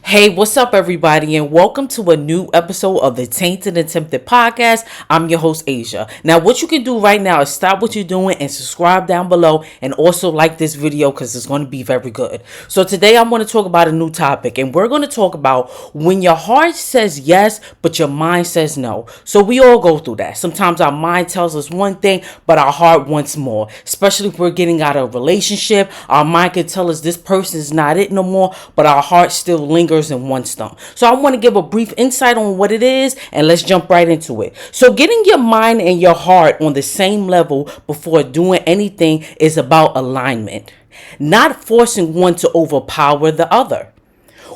Hey, what's up, everybody, and welcome to a new episode of the Tainted and Tempted podcast. I'm your host, Asia. Now, what you can do right now is stop what you're doing and subscribe down below, and also like this video because it's going to be very good. So, today I'm going to talk about a new topic, and we're going to talk about when your heart says yes, but your mind says no. So, we all go through that. Sometimes our mind tells us one thing, but our heart wants more, especially if we're getting out of a relationship. Our mind can tell us this person is not it no more, but our heart still lingers in one stump. So I want to give a brief insight on what it is, and let's jump right into it. So getting your mind and your heart on the same level before doing anything is about alignment, not forcing one to overpower the other.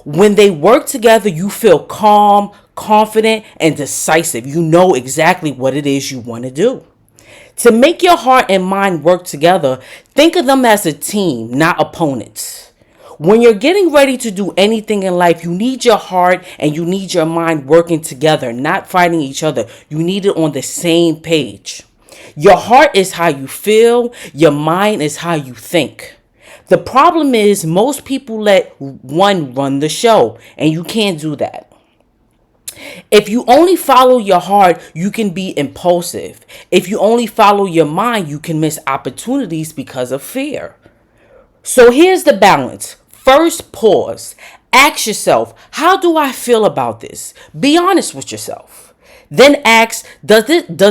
When they work together, you feel calm, confident, and decisive. You know exactly what it is you want to do. To make your heart and mind work together, think of them as a team, not opponents. When you're getting ready to do anything in life, you need your heart and you need your mind working together, not fighting each other. You need it on the same page. Your heart is how you feel, your mind is how you think. The problem is most people let one run the show, and you can't do that. If you only follow your heart, you can be impulsive. If you only follow your mind, you can miss opportunities because of fear. So here's the balance. First, pause. Ask yourself, how do I feel about this? Be honest with yourself. Then ask, does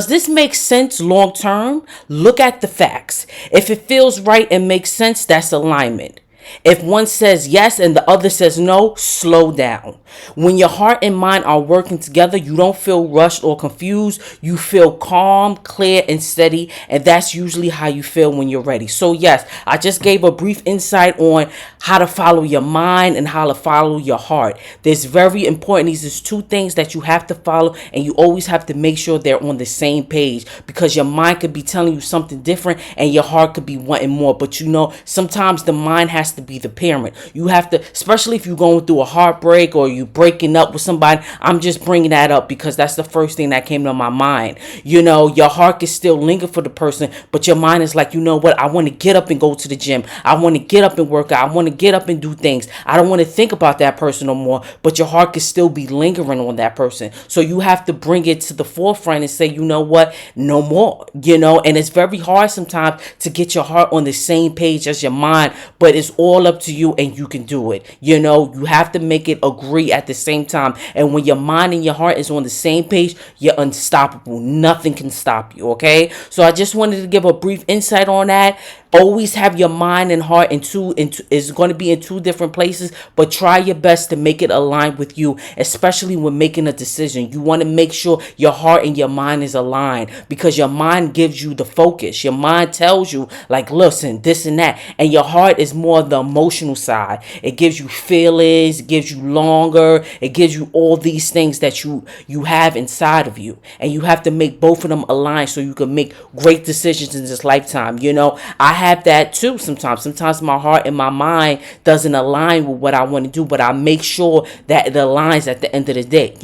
this make sense long term? Look at the facts. If it feels right and makes sense, that's alignment. If one says yes and the other says no, slow down. When your heart and mind are working together, you don't feel rushed or confused. You feel calm, clear, and steady. And that's usually how you feel when you're ready. So yes, I just gave a brief insight on how to follow your mind and how to follow your heart. There's very important. These are two things that you have to follow, and you always have to make sure they're on the same page, because your mind could be telling you something different and your heart could be wanting more. But sometimes the mind has to be the parent. You have to, especially if you're going through a heartbreak or you breaking up with somebody. I'm just bringing that up because that's the first thing that came to my mind. Your heart can still linger for the person, but your mind is like, you know what? I want to get up and go to the gym. I want to get up and work out. I want to get up and do things. I don't want to think about that person no more, but your heart can still be lingering on that person. So you have to bring it to the forefront and say, you know what? No more, and it's very hard sometimes to get your heart on the same page as your mind, but it's all up to you and you can do it. You have to make it agree at the same time. And when your mind and your heart is on the same page, you're unstoppable. Nothing can stop you. Okay. So I just wanted to give a brief insight on that. Always have your mind and heart is going to be in two different places, but try your best to make it align with you, especially when making a decision. You want to make sure your heart and your mind is aligned, because your mind gives you the focus. Your mind tells you, like, listen, this and that, and your heart is more the emotional side. It gives you feelings, it gives you longer, it gives you all these things that you have inside of you, and you have to make both of them align so you can make great decisions in this lifetime. I have that too sometimes my heart and my mind doesn't align with what I want to do, but I make sure that it aligns at the end of the day.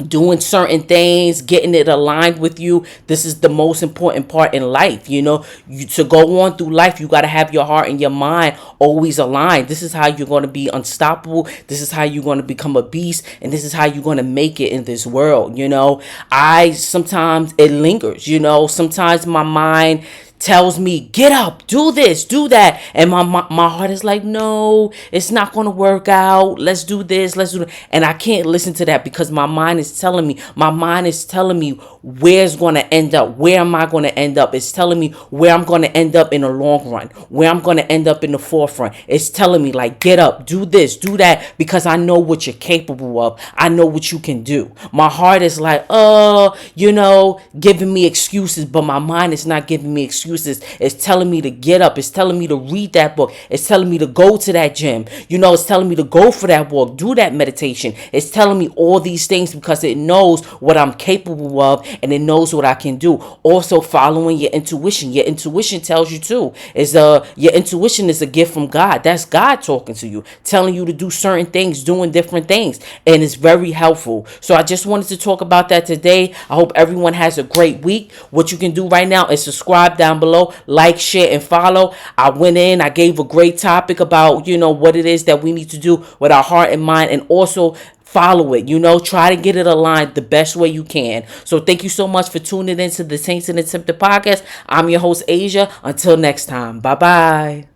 Doing certain things, getting it aligned with you. This is the most important part in life. To go on through life, you got to have your heart and your mind always aligned. This is how you're going to be unstoppable. This is how you're going to become a beast, and this is how you're going to make it in this world. Sometimes it lingers. Sometimes my mind tells me, get up, do this, do that, and my heart is like, no, it's not going to work out, let's do this, let's do that. And I can't listen to that because my mind is telling me where it's going to end up. Where am I going to end up? It's telling me where I'm going to end up in the long run, where I'm going to end up in the forefront. It's telling me, like, get up, do this, do that, because I know what you're capable of. I know what you can do. My heart is like, giving me excuses, but my mind is not giving me excuses. It's telling me to get up. It's telling me to read that book. It's telling me to go to that gym. It's telling me to go for that walk, do that meditation. It's telling me all these things because it knows what I'm capable of, and it knows what I can do. Also, following your intuition. Your intuition tells you too. Your intuition is a gift from God. That's God talking to you, telling you to do certain things, doing different things, and it's very helpful. So I just wanted to talk about that today. I hope everyone has a great week. What you can do right now is subscribe down down below. Like, share, and follow. I went in, I gave a great topic about, what it is that we need to do with our heart and mind, and also follow it. Try to get it aligned the best way you can. So thank you so much for tuning into the Tainted and Tempted podcast. I'm your host, Asia. Until next time. Bye bye.